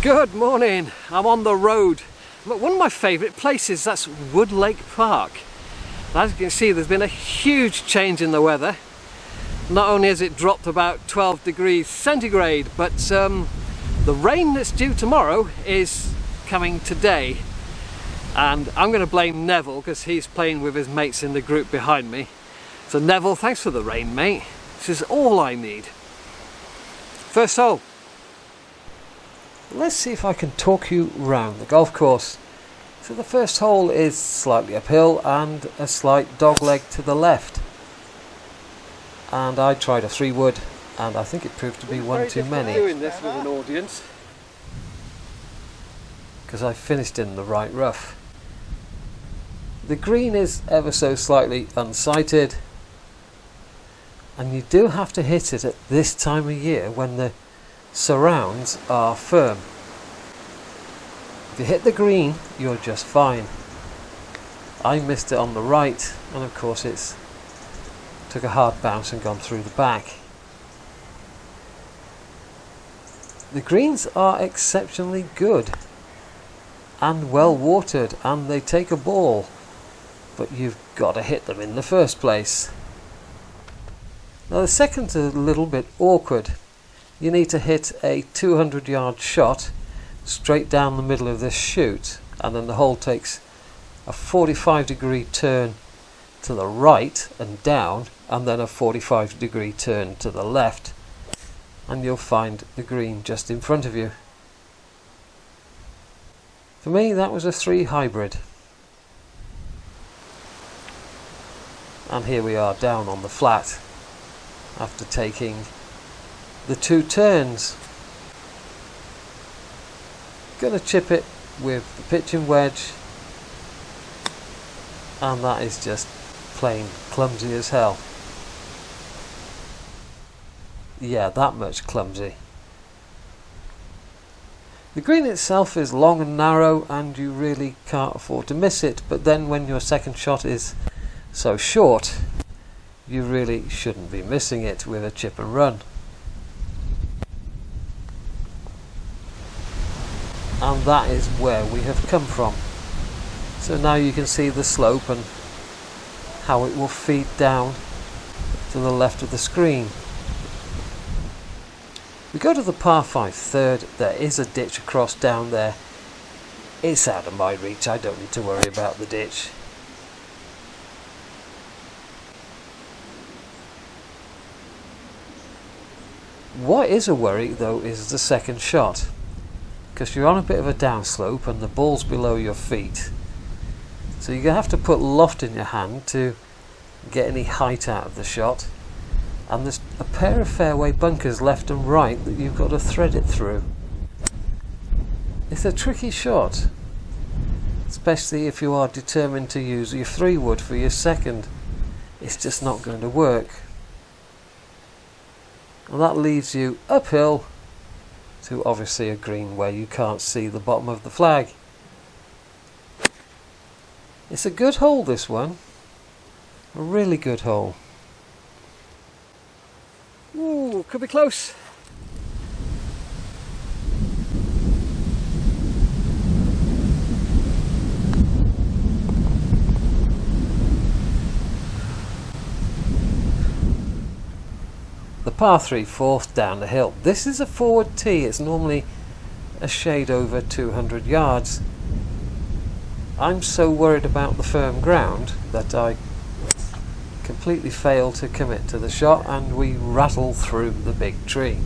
Good morning, I'm on the road. I'm at one of my favourite places, that's Woodlake Park. As you can see, there's been a huge change in the weather. Not only has it dropped about 12 degrees centigrade, but the rain that's due tomorrow is coming today. And I'm going to blame Neville because he's playing with his mates in the group behind me. So Neville, thanks for the rain, mate. This is all I need. First hole. Let's see if I can talk you round the golf course. So the first hole is slightly uphill and a slight dogleg to the left. And I tried a 3-wood and I think it proved to be one too many. Doing this with an audience. Because I finished in the right rough. The green is ever so slightly unsighted. And you do have to hit it at this time of year when the surrounds are firm. If you hit the green, you're just fine. I missed it on the right, and of course it's took a hard bounce and gone through the back. The greens are exceptionally good and well watered, and they take a ball, but you've got to hit them in the first place. Now the second's a little bit awkward. You need to hit a 200-yard shot straight down the middle of this chute, and then the hole takes a 45-degree turn to the right and down, and then a 45-degree turn to the left, and you'll find the green just in front of you. For me, that was a 3 hybrid. And here we are down on the flat after taking the 2 turns. Gonna chip it with the pitching wedge, and that is just plain clumsy as hell. Yeah, that much clumsy. The green itself is long and narrow and you really can't afford to miss it, but then when your second shot is so short, you really shouldn't be missing it with a chip and run. And that is where we have come from. So now you can see the slope and how it will feed down to the left of the screen. We go to the par 5 third. There is a ditch across down there. It's out of my reach, I don't need to worry about the ditch. What is a worry though is the second shot, because you're on a bit of a downslope and the ball's below your feet, so you're going to have to put loft in your hand to get any height out of the shot, and there's a pair of fairway bunkers left and right that you've got to thread it through. It's a tricky shot, especially if you are determined to use your 3-wood for your second. It's just not going to work. And that leaves you uphill to obviously a green where you can't see the bottom of the flag. It's a good hole, this one. A really good hole. Ooh, could be close. The par 3 fourth down the hill. This is a forward tee. It's normally a shade over 200 yards. I'm so worried about the firm ground that I completely fail to commit to the shot, and we rattle through the big tree,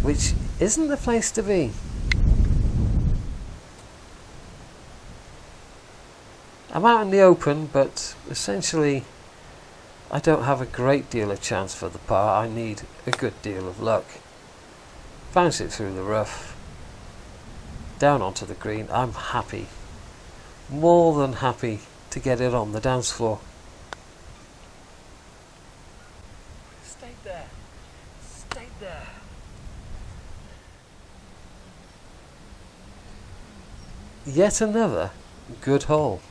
which isn't the place to be. I'm out in the open, but essentially I don't have a great deal of chance for the par. I need a good deal of luck. Bounce it through the rough, down onto the green. I'm happy, more than happy, to get it on the dance floor. Stay there, stay there. Yet another good hole.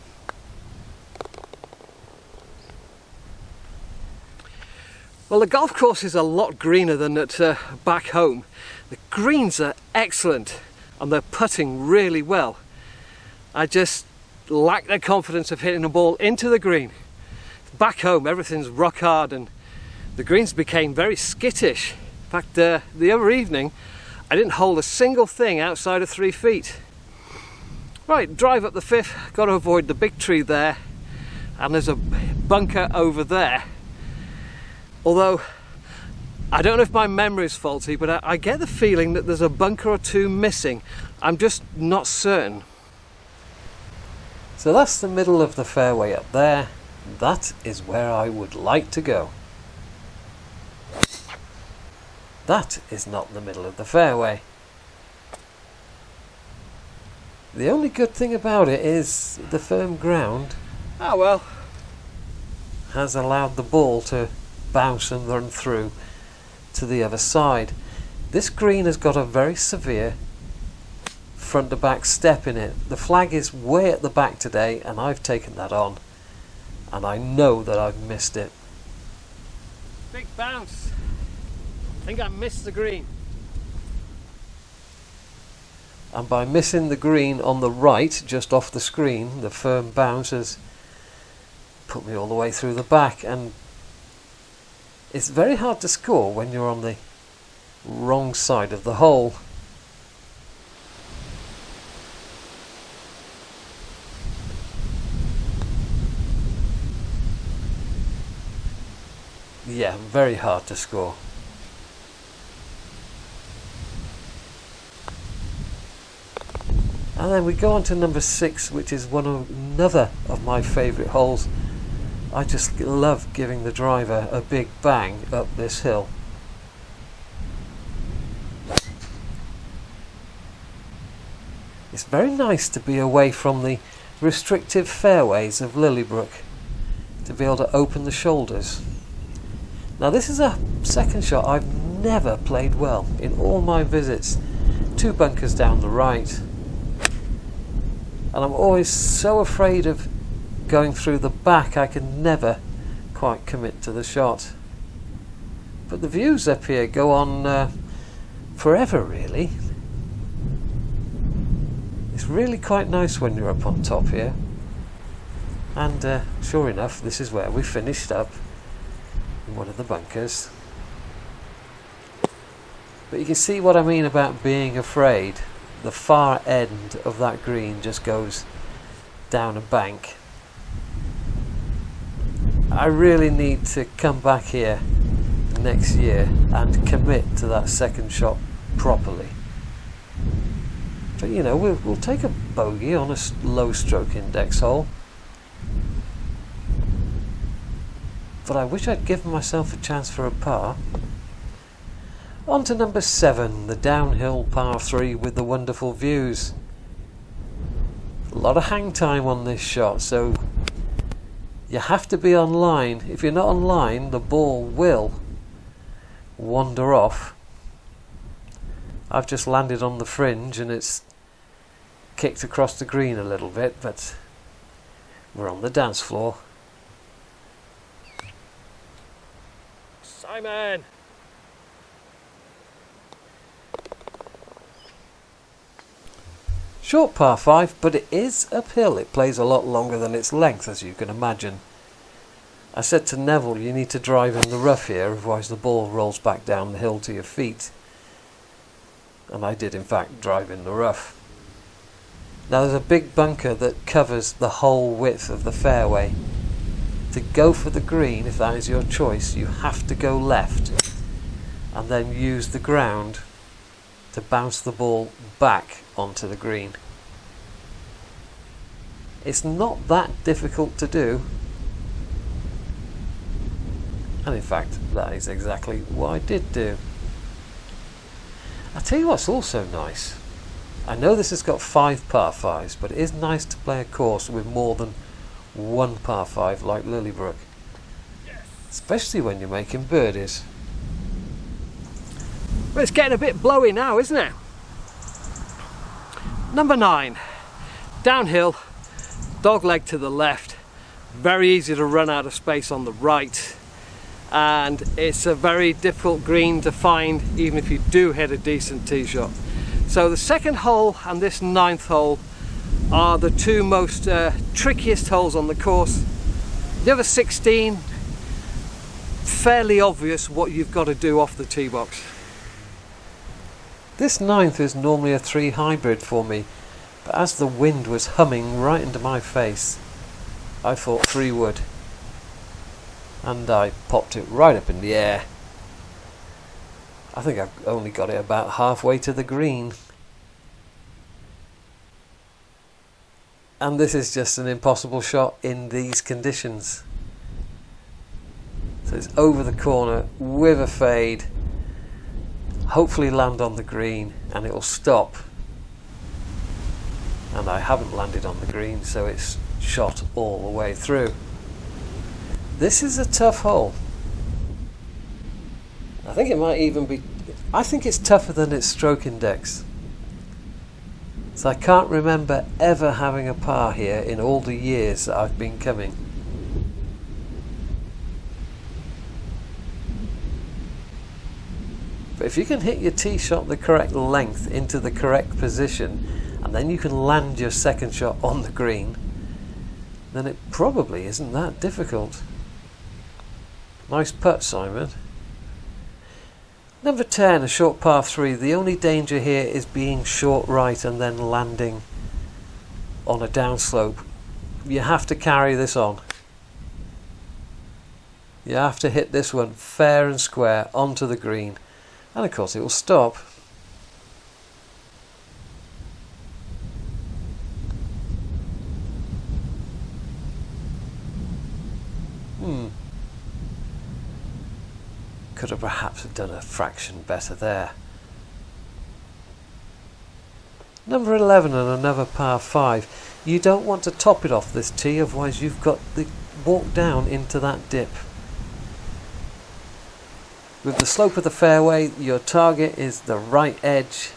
Well, the golf course is a lot greener than at back home. The greens are excellent and they're putting really well. I just lack the confidence of hitting a ball into the green. Back home everything's rock hard and the greens became very skittish. In fact, the other evening I didn't hold a single thing outside of 3 feet. Right, drive up the 5th, got to avoid the big tree there, and there's a bunker over there. Although I don't know if my memory is faulty, but I get the feeling that there's a bunker or two missing. I'm just not certain. So that's the middle of the fairway up there. That is where I would like to go. That is not the middle of the fairway. The only good thing about it is the firm ground has allowed the ball to bounce and run through to the other side. This green has got a very severe front to back step in it. The flag is way at the back today and I've taken that on and I know that I've missed it. Big bounce. I think I missed the green. And by missing the green on the right, just off the screen, the firm bounce has put me all the way through the back, and it's very hard to score when you're on the wrong side of the hole. Yeah, very hard to score. And then we go on to number 6, which is another of my favourite holes. I just love giving the driver a big bang up this hill. It's very nice to be away from the restrictive fairways of Lillybrook, to be able to open the shoulders. Now this is a second shot I've never played well in all my visits. 2 bunkers down the right. And I'm always so afraid of going through the back, I can never quite commit to the shot. But the views up here go on forever really. It's really quite nice when you're up on top here. And sure enough, this is where we finished up, in one of the bunkers. But you can see what I mean about being afraid. The far end of that green just goes down a bank. I really need to come back here next year and commit to that second shot properly. But you know, we'll take a bogey on a low stroke index hole. But I wish I'd given myself a chance for a par. On to number 7, the downhill par 3 with the wonderful views. A lot of hang time on this shot, so you have to be on line. If you're not on line, the ball will wander off. I've just landed on the fringe and it's kicked across the green a little bit, but we're on the dance floor. Simon! Short par 5, but it is uphill. It plays a lot longer than its length, as you can imagine. I said to Neville, you need to drive in the rough here, otherwise the ball rolls back down the hill to your feet. And I did in fact drive in the rough. Now there's a big bunker that covers the whole width of the fairway. To go for the green, if that is your choice, you have to go left and then use the ground to bounce the ball back onto the green. It's not that difficult to do, and in fact that is exactly what I did do. I'll tell you what's also nice. I know this has got 5 par 5s, but it is nice to play a course with more than 1 par 5 like Lillybrook. Yes. Especially when you're making birdies. But it's getting a bit blowy now, isn't it? Number 9, downhill, dog leg to the left, very easy to run out of space on the right, and it's a very difficult green to find even if you do hit a decent tee shot. So the second hole and this 9th hole are the two most trickiest holes on the course. The other 16, fairly obvious what you've got to do off the tee box. This 9th is normally a 3 hybrid for me, but as the wind was humming right into my face, I thought 3 wood, and I popped it right up in the air. I think I've only got it about halfway to the green. And this is just an impossible shot in these conditions. So it's over the corner with a fade, hopefully land on the green, and it will stop. And I haven't landed on the green, so it's shot all the way through. This is a tough hole. I think it might even be, I think it's tougher than its stroke index. So I can't remember ever having a par here in all the years that I've been coming. But if you can hit your tee shot the correct length into the correct position, and then you can land your second shot on the green, then it probably isn't that difficult. Nice putt, Simon. Number 10, a short par 3. The only danger here is being short right and then landing on a downslope. You have to carry this on. You have to hit this one fair and square onto the green, and of course it will stop. Could have perhaps done a fraction better there. Number 11 and another par 5. You don't want to top it off this tee, otherwise you've got the walk down into that dip. With the slope of the fairway, your target is the right edge,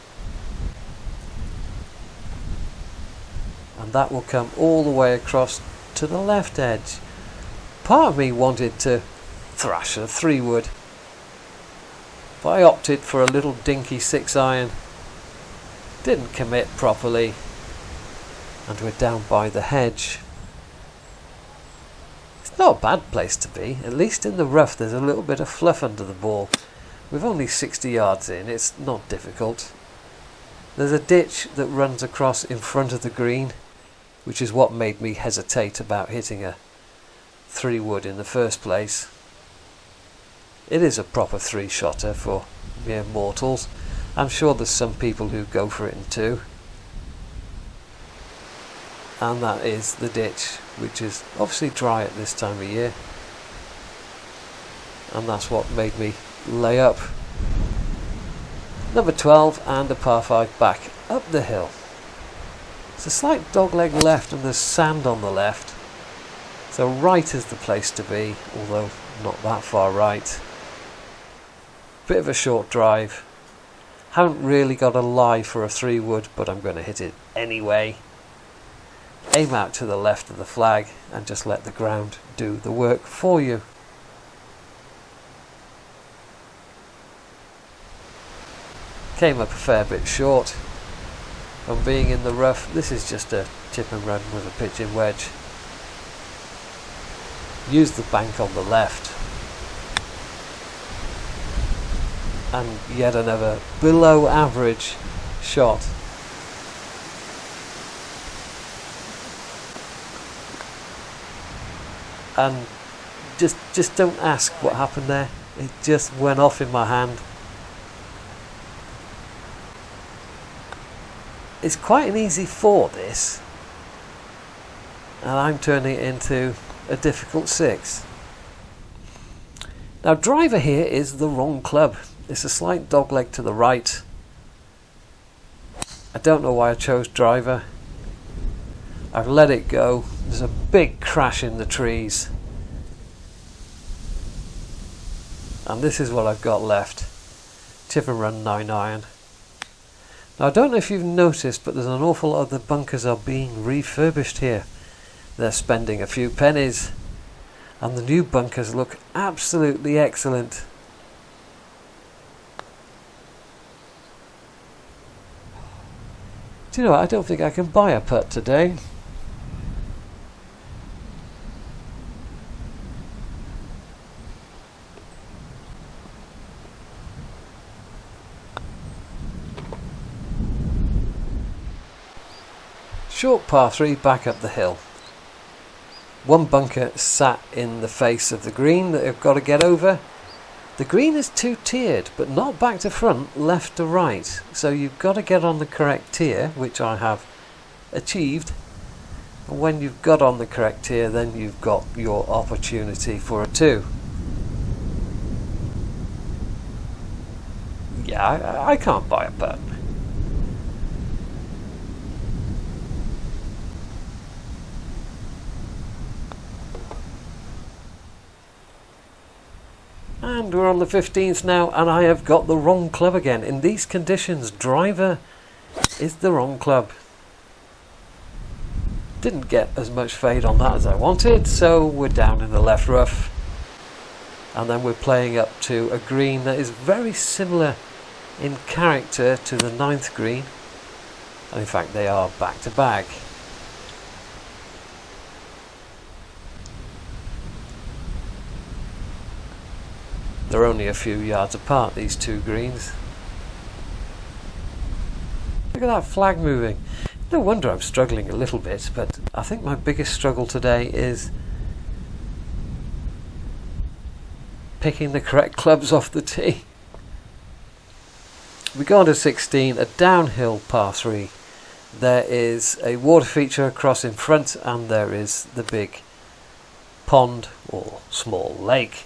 and that will come all the way across to the left edge. Part of me wanted to thrash a 3 wood, but I opted for a little dinky 6 iron. Didn't commit properly, and we're down by the hedge. It's not a bad place to be. At least in the rough there's a little bit of fluff under the ball. With only 60 yards in, it's not difficult. There's a ditch that runs across in front of the green, which is what made me hesitate about hitting a 3 wood in the first place. It is a proper 3-shotter for mere mortals. I'm sure there's some people who go for it in 2. And that is the ditch, which is obviously dry at this time of year. And that's what made me lay up. Number 12 and a par 5 back up the hill. It's a slight dogleg left and there's sand on the left. So right is the place to be, although not that far right. Bit of a short drive. Haven't really got a lie for a 3 wood, but I'm going to hit it anyway. Aim out to the left of the flag and just let the ground do the work for you. Came up a fair bit short from being in the rough. This is just a chip and run with a pitching wedge. Use the bank on the left. And yet another below average shot. And just don't ask what happened there. It just went off in my hand. It's quite an easy 4, this, and I'm turning it into a difficult 6. Now driver here is the wrong club. It's a slight dogleg to the right. I don't know why I chose driver. I've let it go. There's a big crash in the trees. And this is what I've got left. Chip and run 9 iron. Now I don't know if you've noticed, but there's an awful lot of the bunkers are being refurbished here. They're spending a few pennies. And the new bunkers look absolutely excellent. Do you know what? I don't think I can buy a putt today. Short par 3 back up the hill. One bunker sat in the face of the green that I've got to get over. The green is two-tiered, but not back to front, left to right. So you've got to get on the correct tier, which I have achieved. And when you've got on the correct tier, then you've got your opportunity for a 2. Yeah, I can't buy a putt. And we're on the 15th now, and I have got the wrong club again. In these conditions, driver is the wrong club. Didn't get as much fade on that as I wanted, so we're down in the left rough. And then we're playing up to a green that is very similar in character to the 9th green. And in fact, they are back to back. They're only a few yards apart, these two greens. Look at that flag moving. No wonder I'm struggling a little bit, but I think my biggest struggle today is picking the correct clubs off the tee. We go on to 16, a downhill par 3. There is a water feature across in front, and there is the big pond or small lake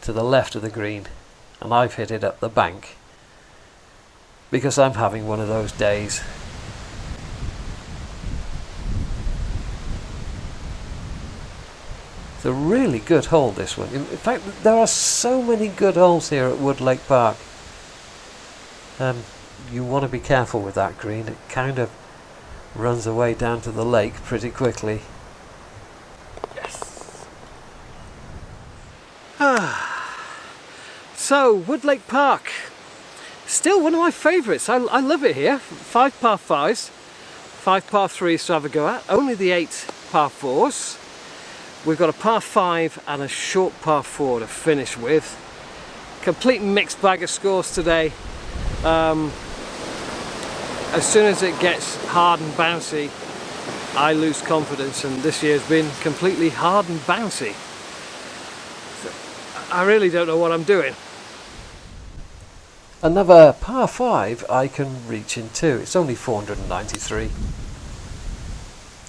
to the left of the green, and I've hit it up the bank because I'm having one of those days. It's a really good hole, this one. In fact, there are so many good holes here at Woodlake Park. You want to be careful with that green. It kind of runs away down to the lake pretty quickly. Yes. So, Woodlake Park. Still one of my favourites. I love it here. 5 par 5s, 5 par 3s to have a go at. Only the 8 par 4s. We've got a par 5 and a short par 4 to finish with. Complete mixed bag of scores today. As soon as it gets hard and bouncy, I lose confidence, and this year's been completely hard and bouncy. So I really don't know what I'm doing. Another par 5 I can reach into. It's only 493.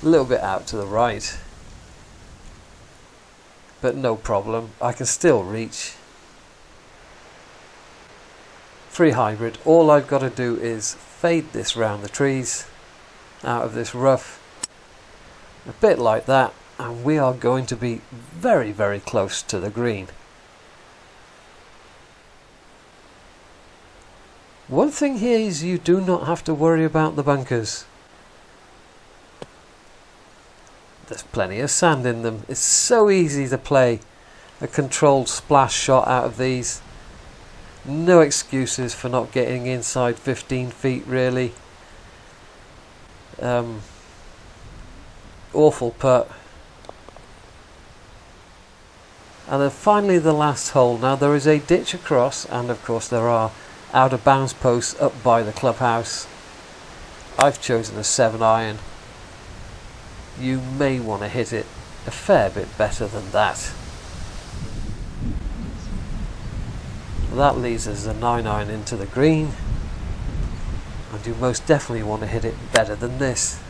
A little bit out to the right, but no problem. I can still reach. 3 hybrid. All I've got to do is fade this round the trees out of this rough, a bit like that, and we are going to be very, very close to the green. One thing here is you do not have to worry about the bunkers. There's plenty of sand in them. It's so easy to play a controlled splash shot out of these. No excuses for not getting inside 15 feet, really. Awful putt. And then finally the last hole. Now there is a ditch across, and of course there are out of bounds posts up by the clubhouse. I've chosen a 7-iron. You may want to hit it a fair bit better than that. That leaves us a 9-iron into the green, and you most definitely want to hit it better than this.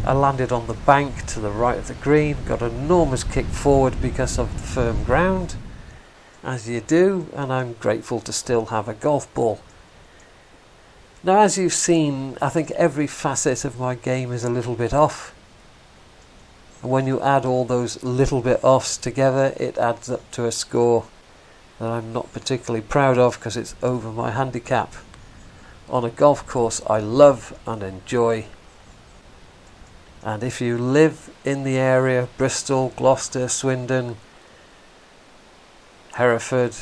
I landed on the bank to the right of the green, got an enormous kick forward because of the firm ground, as you do, and I'm grateful to still have a golf ball. Now, as you've seen, I think every facet of my game is a little bit off, and when you add all those little bit offs together, it adds up to a score that I'm not particularly proud of because it's over my handicap on a golf course I love and enjoy. And if you live in the area, Bristol, Gloucester, Swindon, Hereford,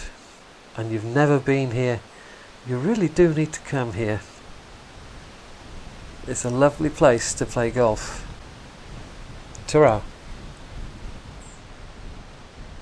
and you've never been here, you really do need to come here. It's a lovely place to play golf. Ta-ra.